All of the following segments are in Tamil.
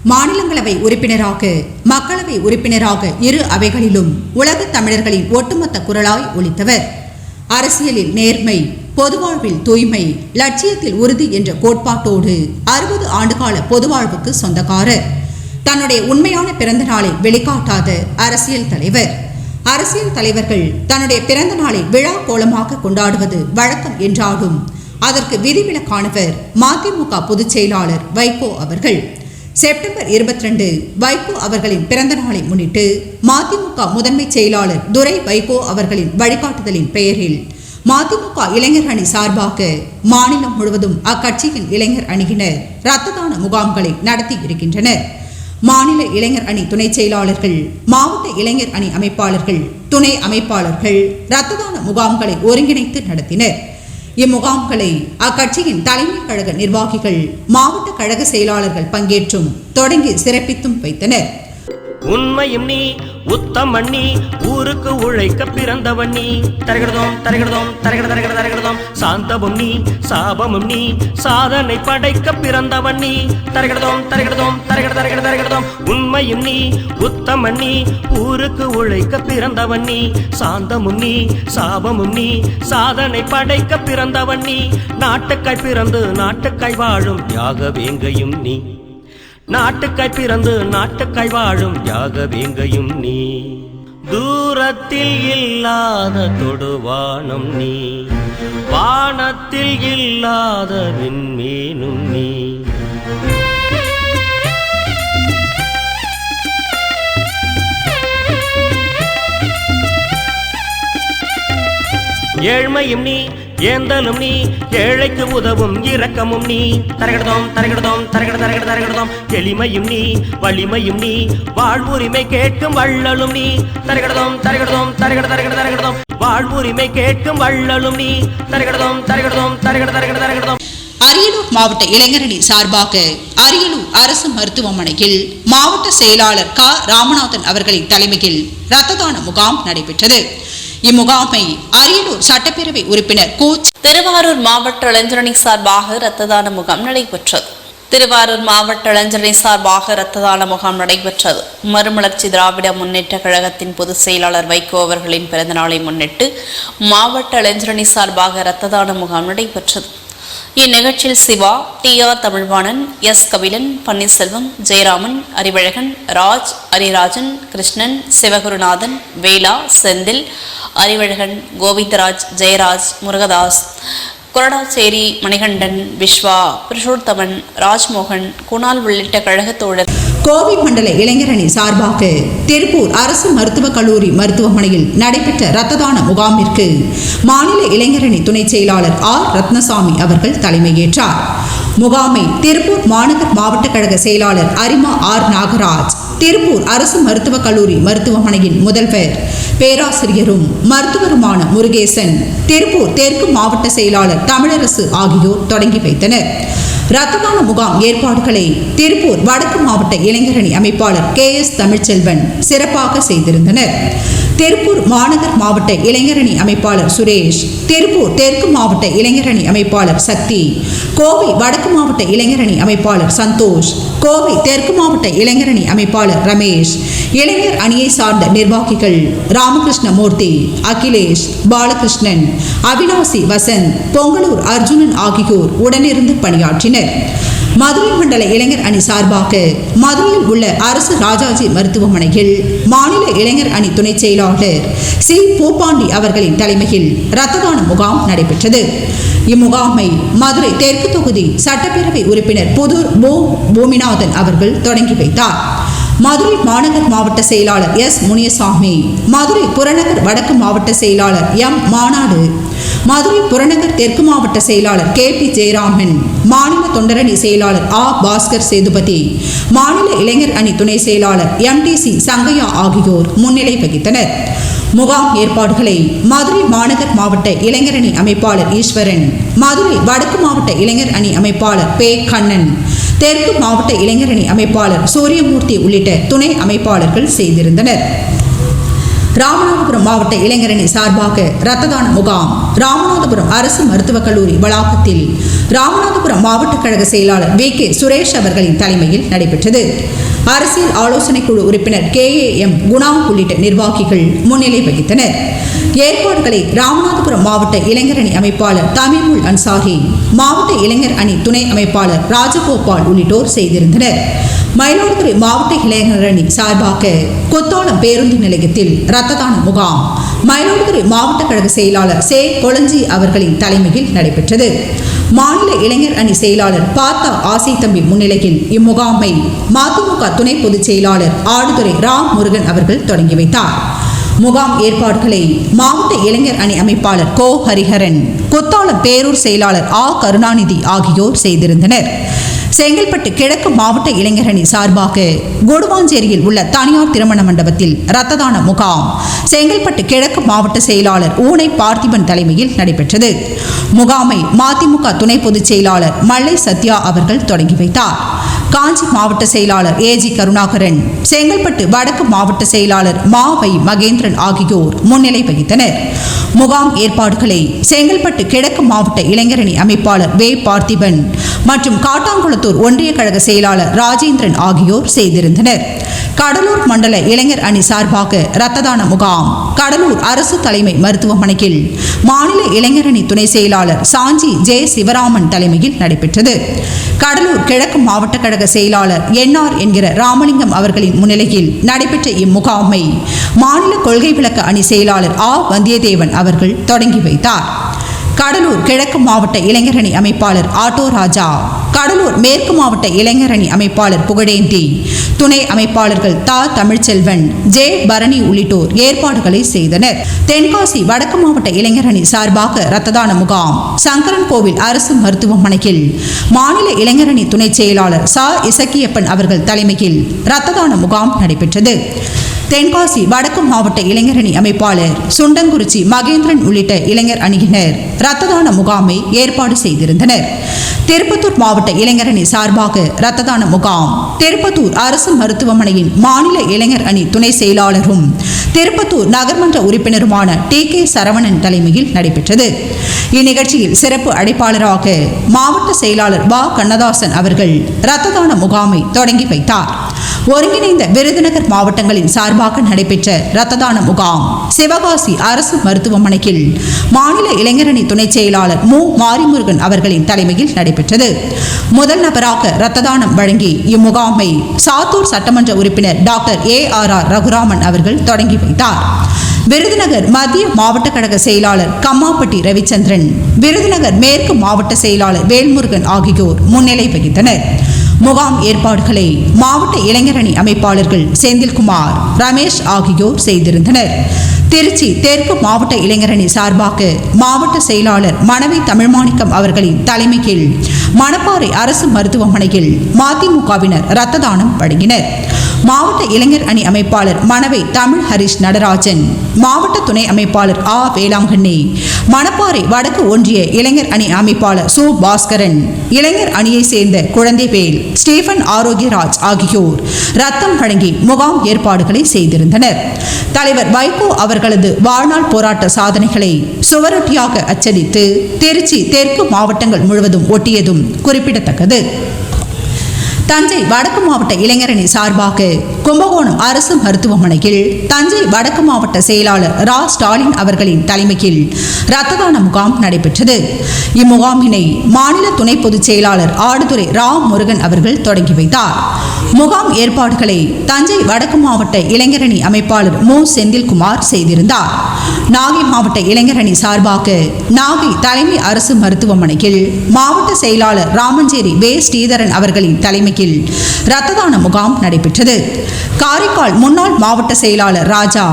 மாநிலங்களவை உறுப்பினராக, மக்களவை உறுப்பினராக இரு அவைகளிலும் உலகத் தமிழர்களின் ஒட்டுமொத்த குரலாய் ஒலித்தவர். அரசியலில் நேர்மை, பொதுவாழ்வில் தூய்மை, லட்சியத்தில் உறுதி என்ற கோட்பாட்டோடு 60 ஆண்டுகால பொதுவாழ்வுக்கு சொந்தக்காரர். தன்னுடைய உண்மையான பிறந்த நாளை வெளிக்காட்டாத அரசியல் தலைவர். அரசியல் தலைவர்கள் தன்னுடைய பிறந்த நாளை விழா கோலமாக கொண்டாடுவது வழக்கம் என்றாலும் அதற்கு விதிவிலக்கானவர் மதிமுக பொதுச் செயலாளர் வைகோ அவர்கள். செப்டம்பர் 22 வைகோ அவர்களின் பிறந்த நாளை முன்னிட்டு மதிமுக முதன்மை செயலாளர் துரை வைகோ அவர்களின் வழிகாட்டுதலின் பெயரில் மதிமுக இளைஞர் அணி சார்பாக மாநிலம் முழுவதும் அக்கட்சியின் இளைஞர் அணியினர் இரத்த தான முகாம்களை நடத்தி இருக்கின்றனர். மாநில இளைஞர் அணி துணை செயலாளர்கள், மாவட்ட இளைஞர் அணி அமைப்பாளர்கள், துணை அமைப்பாளர்கள் இரத்த தான முகாம்களை ஒருங்கிணைத்து நடத்தினர். இம்முகாம்களை அக்கட்சியின் தலைமை கழக நிர்வாகிகள், மாவட்ட கழக செயலாளர்கள் பங்கேற்றும் தொடங்கி சிறப்பித்தும் வைத்தனர். உண்மையும் நீ, உத்தமன் நீ, ஊருக்கு உழைக்க பிறந்தவன் நீ. தரகிடதோம் தரகிடதோம் தரகிட தரகிட தரகிடதோம். சாந்தமும் நீ, சாபமும் நீ, சாதனை படைக்க பிறந்தவன் நீ. தரகிடதோம் தரகிடதோம் தரகிட தரகிட தரகிடதோம். உண்மையும் நீ, உத்தமன் நீ, ஊருக்கு உழைக்க பிறந்தவன் நீ. சாந்தமும் நீ, சாபமும் நீ, சாதனை படைக்க பிறந்தவன் நீ. நாட்டுக்காய் பிறந்து நாட்டுக்காய் வாழும் யாக வேங்கையும் நீ. நாட்டுக்காய் பிறந்து நாட்டுக்காய் வாழும் யாக வேங்கையும் நீ. தூரத்தில் இல்லாத தொடுவானம் நீ, வானத்தில் இல்லாத விண்மீனும் நீ. ஏழ்மையும் நீ, ஏந்தலும் நீ, ஏழைக்கு உதவும் இரக்கமும் நீ. தரகிடதோம் தரகிடதோம் தரகிட தரகிட தரகிடதோம். எளிமையும் நீ, வலிமையும் நீ, வாழ்வுரிமை கேட்கும் வள்ளலும் நீ. தரகிடதோம் தரகிடதோம் தரகிட தரகிட தரகிடதோம். வாழ்வுரிமை கேட்கும் வள்ளலும் நீ. தரகிடதோம் தரகிடதோம் தரகிட தரகிட தரகிடதோம். அரியலூர் மாவட்ட இளைஞரணி சார்பாக அரியலூர் அரசு மருத்துவமனையில் மாவட்ட செயலாளர் க. ராமநாதன் அவர்களின் தலைமையில் இரத்த தான முகாம் நடைபெற்றது. இம்முகாமை அரியலூர் சட்டப்பேரவை உறுப்பினர் கோச். திருவாரூர் மாவட்ட இளைஞரணி சார்பாக இரத்த தான முகாம் நடைபெற்றது. திருவாரூர் மாவட்ட இளைஞரணி சார்பாக இரத்த தான முகாம் நடைபெற்றது. மறுமலர்ச்சி திராவிட முன்னேற்ற கழகத்தின் பொதுச் செயலாளர் வைகோ அவர்களின் பிறந்தநாளை முன்னிட்டு மாவட்ட இளைஞரணி சார்பாக இரத்த தான முகாம் நடைபெற்றது. இந்நிகழ்ச்சியில் சிவா, டி.ஆர். தமிழ்வாணன், எஸ். கபிலன், பன்னீர்செல்வம், ஜெயராமன், அறிவழகன், ராஜ், அரிராஜன், கிருஷ்ணன், சிவகுருநாதன், வேலா, செந்தில், அறிவழகன், கோவிந்தராஜ், ஜெயராஜ், முருகதாஸ், கொரடாச்சேரி, மணிகண்டன், விஸ்வா, புருஷோத்தமன், ராஜ்மோகன், குணால் உள்ளிட்ட கழக தோழர். கோவை மண்டல இளைஞரணி சார்பாக திருப்பூர் அரசு மருத்துவக் கல்லூரி மருத்துவமனையில் நடைபெற்ற இரத்த தான முகாமிற்கு மாநில இளைஞரணி துணை செயலாளர் ஆர். ரத்னசாமி அவர்கள் தலைமையேற்றார். முகாமை திருப்பூர் மாநகர் மாவட்ட கழக செயலாளர் அரிமா ஆர். நாகராஜ், திருப்பூர் அரசு மருத்துவக் கல்லூரி மருத்துவமனையின் முதல்வர் பேராசிரியரும் மருத்துவருமான முருகேசன், திருப்பூர் தெற்கு மாவட்ட செயலாளர் தமிழரசு ஆகியோர் தொடங்கி வைத்தனர். இரத்த தான முகாம் ஏற்பாடுகளை திருப்பூர் வடக்கு மாவட்ட இளைஞரணி அமைப்பாளர் கே.எஸ். தமிழ்ச்செல்வன் சிறப்பாக செய்திருந்தனர். திருப்பூர் மாநகர் மாவட்ட இளைஞரணி அமைப்பாளர் சுரேஷ், திருப்பூர் தெற்கு மாவட்ட இளைஞரணி அமைப்பாளர் சக்தி, கோவை வடக்கு மாவட்ட இளைஞரணி அமைப்பாளர் சந்தோஷ், கோவை தெற்கு மாவட்ட இளைஞரணி அமைப்பாளர் ரமேஷ், இளைஞர் அணியை சார்ந்த நிர்வாகிகள் ராமகிருஷ்ணமூர்த்தி, அகிலேஷ், பாலகிருஷ்ணன், அவினாசி வசந்த், பொங்கலூர் அர்ஜுனன் ஆகியோர் உடனிருந்து பணியாற்றினர். மதுரை மண்டல இளைஞர் அணி சார்பாக மதுரையில் உள்ள அரசு ராஜாஜி மருத்துவமனையில் மாநில இளைஞர் அணி துணை செயலாளர் சி. பூபாண்டி அவர்களின் தலைமையில் இரத்த தான முகாம் நடைபெற்றது. இம்முகாமை மதுரை தெற்கு தொகுதி சட்டப்பேரவை உறுப்பினர் புதூர் பூமிநாதன் அவர்கள் தொடங்கி வைத்தார். மதுரை மாநகர் மாவட்ட செயலாளர் எஸ். முனியசாமி, மதுரை புறநகர் வடக்கு மாவட்ட செயலாளர் எம். மாநாடு, மதுரை புறநகர் தெற்கு மாவட்ட செயலாளர் கே.பி. ஜெயராமன், மாநில தொண்டரணி செயலாளர் ஆ. பாஸ்கர் சேதுபதி, மாநில இளைஞர் அணி துணை செயலாளர் எம்.டி.சி. சங்கையா ஆகியோர் முன்னிலை வகித்தனர். முகாம் ஏற்பாடுகளை மதுரை மாநகர் மாவட்ட இளைஞரணி அமைப்பாளர் ஈஸ்வரன், மதுரை வடக்கு மாவட்ட இளைஞர் அணி அமைப்பாளர் பே. கண்ணன், தெற்கு மாவட்ட இளைஞரணி அமைப்பாளர் சூரியமூர்த்தி உள்ளிட்ட துணை அமைப்பாளர்கள் செய்திருந்தனர். ராமநாதபுரம் மாவட்ட இளைஞரணி சார்பாக இரத்த தான முகாம் ராமநாதபுரம் அரசு மருத்துவக் கல்லூரி வளாகத்தில் ராமநாதபுரம் மாவட்ட கழக செயலாளர் வி.கே. சுரேஷ் அவர்களின் தலைமையில் நடைபெற்றது. அரசியல் ஆலோசனை குழு உறுப்பினர் KAM குணா உள்ளிட்ட நிர்வாகிகள் முன்னிலை வகித்தனர். ஏற்பாடுகளை ராமநாதபுரம் மாவட்ட இளைஞரணி அமைப்பாளர் தமிமுல் அன்சாரி, மாவட்ட இளைஞர் அணி துணை அமைப்பாளர் ராஜகோபால் உள்ளிட்டோர் செய்திருந்தனர். மயிலாடுதுறை மாவட்ட இளைஞரணி சார்பாக கொத்தாளம் பேருந்து நிலையத்தில் இரத்த தான முகாம் மயிலாடுதுறை மாவட்ட கழக செயலாளர் சே. கொளஞ்சி அவர்களின் தலைமையில் நடைபெற்றது. மாநில இளைஞர் அணி செயலாளர் பாத்தா ஆசை தம்பி முன்னிலையில் இம்முகாமை மதிமுக துணை பொதுச் செயலாளர் ஆடுதுறை ராம் முருகன் அவர்கள் தொடங்கி வைத்தார். முகாம் ஏற்பாடுகளை மாவட்ட இளைஞர் அணி அமைப்பாளர் கோ. ஹரிஹரன், கொத்தாளம் பேரூர் செயலாளர் ஆ. கருணாநிதி ஆகியோர் செய்திருந்தனர். செங்கல்பட்டு கிழக்கு மாவட்ட இளைஞரணி சார்பாக கொடுவாஞ்சேரியில் உள்ள தனியார் திருமண மண்டபத்தில் இரத்த தான முகாம் செங்கல்பட்டு கிழக்கு மாவட்ட செயலாளர் ஊனை பார்த்திபன் தலைமையில் நடைபெற்றது. முகாமை மதிமுக துணை பொதுச் செயலாளர் மல்லை சத்யா அவர்கள் தொடங்கி வைத்தார். காஞ்சி மாவட்ட செயலாளர் A.G. கருணாகரன், செங்கல்பட்டு வடக்கு மாவட்ட செயலாளர் வை. மகேந்திரன் ஆகியோர் முன்னிலை வகித்தனர். முகாம் ஏற்பாடுகளை செங்கல்பட்டு கிழக்கு மாவட்ட இளைஞரணி அமைப்பாளர் வே. பார்த்திபன் மற்றும் காட்டாங்குளத்தூர் ஒன்றிய கழக செயலாளர் ராஜேந்திரன் ஆகியோர் செய்திருந்தனர். கடலூர் மண்டல இளைஞர் அணி சார்பாக இரத்த தான முகாம் கடலூர் அரசு தலைமை மருத்துவமனையில் மாநில இளைஞரணி துணை செயலாளர் சாஞ்சி ஜே. சிவராமன் தலைமையில் நடைபெற்றது. கடலூர் கிழக்கு மாவட்ட கழக செயலாளர் NR என்கிற ராமலிங்கம் அவர்களின் முன்னிலையில் நடைபெற்ற இம்முகாமை மாநில கொள்கை விளக்க அணி செயலாளர் ஆ. வந்தியத்தேவன் அவர்கள் தொடங்கி வைத்தார். கடலூர் கிழக்கு மாவட்ட இளைஞரணி அமைப்பாளர் ஆட்டோ ராஜா, கடலூர் மேற்கு மாவட்ட இளைஞரணி அமைப்பாளர் புகழேந்தி, துணை அமைப்பாளர்கள் தா. தமிழ்ச்செல்வன், ஜே. பரணி உள்ளிட்டோர் ஏற்பாடுகளை செய்தனர். தென்காசி வடக்கு மாவட்ட இளைஞரணி சார்பாக இரத்த தான முகாம் சங்கரன் கோவில் அரசு மருத்துவமனையில் மாநில இளைஞரணி துணை செயலாளர் ச. இசக்கியப்பன் அவர்கள் தலைமையில் இரத்த தான முகாம் நடைபெற்றது. தென்காசி வடக்கு மாவட்ட இளைஞரணி அமைப்பாளர் சுண்டங்குறிச்சி மகேந்திரன் உள்ளிட்ட இளைஞர் அணியினர் இரத்த தான முகாமை ஏற்பாடு செய்திருந்தனர். திருப்பத்தூர் மாவட்ட இளைஞரணி சார்பாக இரத்த தான முகாம் திருப்பத்தூர் அரசு மருத்துவமனையின் மாநில இளைஞர் அணி துணை செயலாளரும் திருப்பத்தூர் நகர்மன்ற உறுப்பினருமான T.K. சரவணன் தலைமையில் நடைபெற்றது. இந்நிகழ்ச்சியில் சிறப்பு அழைப்பாளராக மாவட்ட செயலாளர் வ. கண்ணதாசன் அவர்கள் இரத்த தான முகாமை தொடங்கி வைத்தார். ஒருங்கிணைந்த விருதுநகர் மாவட்டங்களின் சார்பாக நடைபெற்ற இரத்த தான முகாம் சிவகாசி அரசு மருத்துவமனையில் மாநில இளைஞரணி துணை செயலாளர் மு. மாரிமுருகன் அவர்களின் தலைமையில் நடைபெற்றது. முதல் நபராக இரத்த தானம் வழங்கி இம்முகாமை சாத்தூர் சட்டமன்ற உறுப்பினர் டாக்டர் A.R.R. ரகுராமன் அவர்கள் தொடங்கி வைத்தார். விருதுநகர் மத்திய மாவட்ட கழக செயலாளர் கம்மாப்பட்டி ரவிச்சந்திரன், விருதுநகர் மேற்கு மாவட்ட செயலாளர் வேல்முருகன் ஆகியோர் முன்னிலை வகித்தனர். முகாம் ஏற்பாடுகளை மாவட்ட இளைஞரணி அமைப்பாளர்கள் செந்தில்குமார், ரமேஷ் ஆகியோர் செய்திருந்தனர். திருச்சி தெற்கு மாவட்ட இளைஞரணி சார்பாக மாவட்ட செயலாளர் மணவை தமிழ்மாணிக்கம் அவர்களின் தலைமையில் மணப்பாறை அரசு மருத்துவமனையில் மதிமுகவினர் இரத்த தானம் வழங்கினர். மாவட்ட இளைஞர் அணி அமைப்பாளர் மணவை தமிழ் ஹரிஷ் நடராஜன், மாவட்ட துணை அமைப்பாளர் ஆ. வேளாங்கண்ணி, மணப்பாறை வடக்கு ஒன்றிய இளைஞர் அணி அமைப்பாளர் சு. பாஸ்கரன், இளைஞர் அணியை சேர்ந்த குழந்தைவேல், ஸ்டீபன் ஆரோக்கியராஜ் ஆகியோர் ரத்தம் வழங்கி முகாம் ஏற்பாடுகளை செய்திருந்தனர். தலைவர் வைகோ அவர்களது வாழ்நாள் போராட்ட சாதனைகளை சுவரொட்டியாக அச்சடித்து திருச்சி தெற்கு மாவட்டங்கள் முழுவதும் ஒட்டியதும் குறிப்பிடத்தக்கது. தஞ்சை வடக்கு மாவட்ட இளைஞரணி சார்பாக கும்பகோணம் அரசு மருத்துவமனையில் தஞ்சை வடக்கு மாவட்ட செயலாளர் ரா. ஸ்டாலின் அவர்களின் தலைமையில் இரத்த தான முகாம் நடைபெற்றது. இம்முகாமினை மாநில துணை பொதுச் செயலாளர் ஆடுதுறை ராம் முருகன் அவர்கள் தொடங்கி வைத்தார். முகாம் ஏற்பாடுகளை தஞ்சை வடக்கு மாவட்ட இளைஞரணி அமைப்பாளர் மு. செந்தில்குமார் செய்திருந்தார். நாகை மாவட்ட இளைஞரணி சார்பாக நாகை தலைமை அரசு மருத்துவமனையில் மாவட்ட செயலாளர் ராமஞ்சேரி வே. ஸ்ரீதரன் அவர்களின் தலைமையில் இரத்த தான முகாம் நடைபெற்றது. காரைக்கால் முன்னாள் மாவட்ட செயலாளர் ராஜா,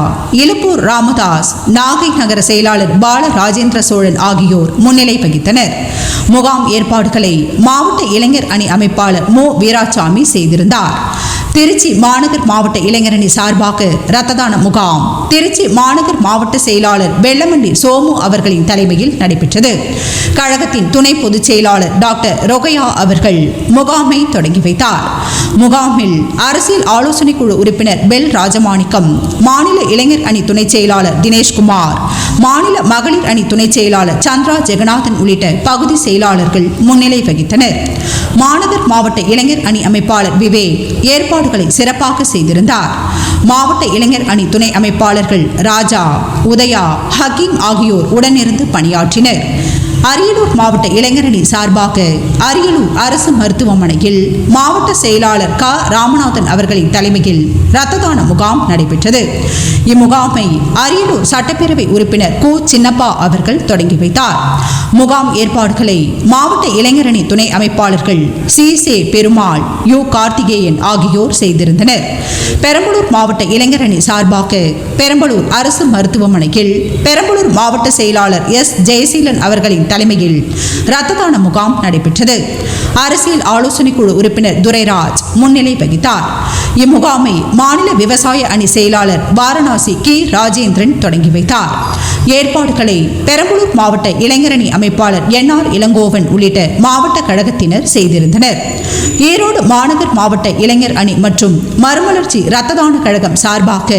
இலுப்பூர் ராமதாஸ், நாகை நகர செயலாளர் பால ராஜேந்திர சோழன் ஆகியோர் முன்னிலை வகித்தனர். முகாம் ஏற்பாடுகளை மாவட்ட இளைஞர் அணி அமைப்பாளர் மு. வீராசாமி செய்திருந்தார். திருச்சி மாநகர் மாவட்ட இளைஞரணி சார்பாக இரத்த தான முகாம் திருச்சி மாநகர் மாவட்ட செயலாளர் வெள்ளமண்டி சோமு அவர்களின் தலைமையில் நடைபெற்றது. கழகத்தின் துணை பொதுச் செயலாளர் டாக்டர் ரொகையா அவர்கள் முகாமை தொடங்கி வைத்தார். முகாமில் அரசியல் ஆலோசனை குழு உறுப்பினர் பெல் ராஜமாணிக்கம், மாநில இளைஞர் அணி துணை செயலாளர் தினேஷ்குமார், மாநில மகளிர் அணி துணை செயலாளர் சந்திரா ஜெகநாதன் உள்ளிட்ட பகுதி செயலாளர்கள் முன்னிலை வகித்தனர். மாநகர் மாவட்ட இளைஞர் அணி அமைப்பாளர் விவேக் ஏற்பாடுகளை சிறப்பாக செய்திருந்தார். மாவட்ட இளைஞர் அணி துணை அமைப்பாளர்கள் ராஜா, உதயா, ஹக்கீம் ஆகியோர் உடனிருந்து பணியாற்றினர். அரியலூர் மாவட்ட இளைஞரணி சார்பாக அரியலூர் அரசு மருத்துவமனையில் மாவட்ட செயலாளர் க ராமநாதன் அவர்களின் தலைமையில் இரத்த தான முகாம் நடைபெற்றது. இம்முகாமை அரியலூர் சட்டப்பேரவை உறுப்பினர் கு சின்னப்பா அவர்கள் தொடங்கி வைத்தார். முகாம் ஏற்பாடுகளை மாவட்ட இளைஞரணி துணை அமைப்பாளர்கள் சி பெருமாள், யு கார்த்திகேயன் ஆகியோர் செய்திருந்தனர். பெரம்பலூர் மாவட்ட இளைஞரணி சார்பாக பெரம்பலூர் அரசு மருத்துவமனையில் பெரம்பலூர் மாவட்ட செயலாளர் எஸ் ஜெயசீலன் அவர்களின் தலைமையில் இரத்த தான முகாம் நடைபெற்றது. அரசியல் ஆலோசனை குழு உறுப்பினர் துரைராஜ் முன்னிலை வகித்தார். இம்முகாமை மாநில விவசாய அணி செயலாளர் வாரணாசி கி ராஜேந்திரன் தொடங்கி வைத்தார். ஏற்பாடுகளை பெரம்பலூர் மாவட்ட இளைஞரணி அமைப்பாளர் என்ஆர் இளங்கோவன் உள்ளிட்ட மாவட்ட கழகத்தினர் செய்திருந்தனர். ஈரோடு மாநகர் மாவட்ட இளைஞர் அணி மற்றும் மறுமலர்ச்சி இரத்த தான கழகம் சார்பாக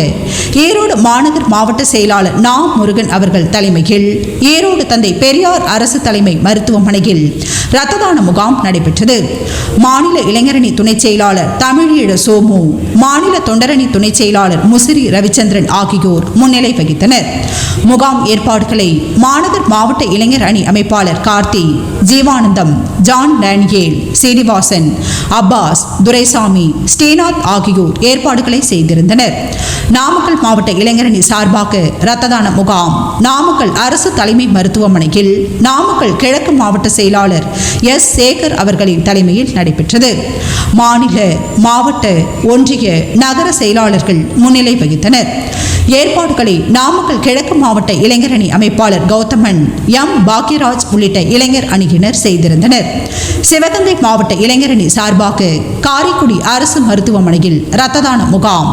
ஈரோடு மாநகர் மாவட்ட செயலாளர் நா முருகன் அவர்கள் தலைமையில் ஈரோடு தந்தை பெரியார் அரசு தலைமை மருத்துவமனையில் இரத்த தான முகாம் நடைபெற்றது. மாநில இளைஞரணி துணை செயலாளர் தமிழீழ சோமு, மாநில தொண்டரணி துணை செயலாளர் முசிறி ரவிச்சந்திரன் ஆகியோர் முன்னிலை வகித்தனர். முகாம் ஏற்பாடுகளை மாநகர் மாவட்ட இளைஞர் அணி அமைப்பாளர் Karthi, Jeevanandam, John Daniel, Srinivasan, Abbas, Duraisamy, Srinath ஆகியோர் ஏற்பாடுகளை செய்திருந்தனர். நாமக்கல் மாவட்ட இளைஞரணி சார்பாக இரத்த தான முகாம் நாமக்கல் அரசு தலைமை மருத்துவமனையில் நாமக்கல் கிழக்கு மாவட்ட செயலாளர் எஸ் சேகர் அவர்களின் தலைமையில் நடைபெற்றது. மாநில, மாவட்ட, ஒன்றிய, நகர செயலாளர்கள் முன்னிலை வகித்தனர். ஏற்பாடுகளை நாமக்கல் கிழக்கு மாவட்ட இளைஞரணி அமைப்பாளர் கௌதமன், எம் பாக்யராஜ் உள்ளிட்ட இளைஞர் அணியினர் செய்திருந்தனர். சிவகங்கை மாவட்ட இளைஞரணி சார்பாக காரைக்குடி அரசு மருத்துவமனையில் இரத்த தான முகாம்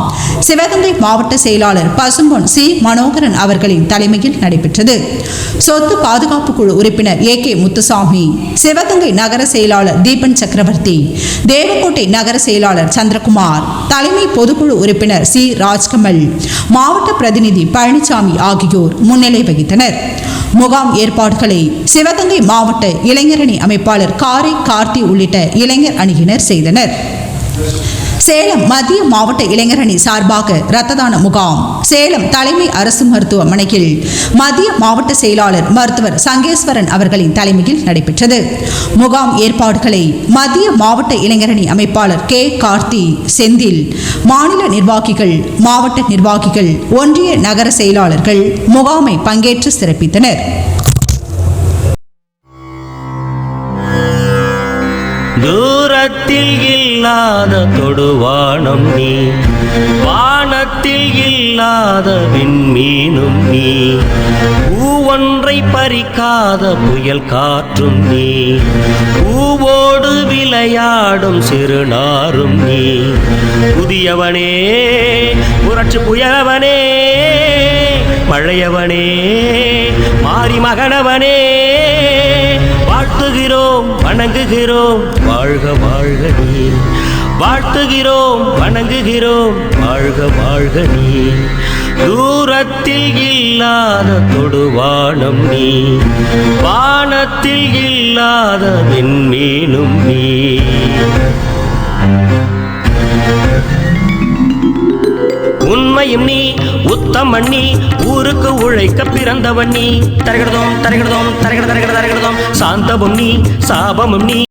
சிவகங்கை மாவட்ட செயலாளர் பசும்பொன் சி மனோகரன் அவர்களின் தலைமையில் நடைபெற்றது. சொத்து பாதுகாப்பு குழு உறுப்பினர் ஏ.கே. முத்துசாமி, சிவகங்கை நகர செயலாளர் தீபன் சக்கரவர்த்தி, தேவக்கோட்டை நகர செயலாளர் சந்திரகுமார், தலைமை பொதுக்குழு உறுப்பினர் சி ராஜ்கமல், மாவட்ட பிரதிநிதி பழனிசாமி ஆகியோர் முன்னிலை வகித்தனர். முகாம் ஏற்பாடுகளை சிவகங்கை மாவட்ட இளைஞரணி அமைப்பாளர் காரை கார்த்தி உள்ளிட்ட இளைஞர் அணியினர் செய்தனர். சேலம் மத்திய மாவட்ட இளைஞரணி சார்பாக இரத்த தான முகாம் சேலம் தலைமை அரசு மருத்துவமனையில் மத்திய மாவட்ட செயலாளர் மருத்துவர் சங்கேஸ்வரன் அவர்களின் தலைமையில் நடைபெற்றது. முகாம் ஏற்பாடுகளை மத்திய மாவட்ட இளைஞரணி அமைப்பாளர் கே கார்த்தி, செந்தில், மாநில நிர்வாகிகள், மாவட்ட நிர்வாகிகள், ஒன்றிய நகர செயலாளர்கள் முகாமை பங்கேற்று சிறப்பித்தனர். தூரத்தில் இல்லாத தொடுவானம் நீ, வானத்தில் இல்லாத விண்மீனும் நீ, பூவொன்றை பறிக்காத புயல் காற்றும் நீ, பூவோடு விளையாடும் சிறுநாரும் நீ, புதியவனே புரட்சி புயலவனே, பழையவனே மாறி மகனவனே, வாழ்த்துகிறோம் வணங்குகிறோம் வாழ்க வாழ்க நீ, வாழ்த்துகிறோம் வணங்குகிறோம் வாழ்க வாழ்க நீ, தூரத்தில் இல்லாத தொடுவானம் நீ, வானத்தில் இல்லாத விண்மீனும் நீ. உண்மையும் நீ, உத்தமன் நீ, ஊருக்கு உழைக்க பிறந்தவன் நீ, தரகிடதோம் தரகிடதோம் தரகிட தரகிட தரகிடதோம், சாந்தமும் நீ, சாபமும் நீ.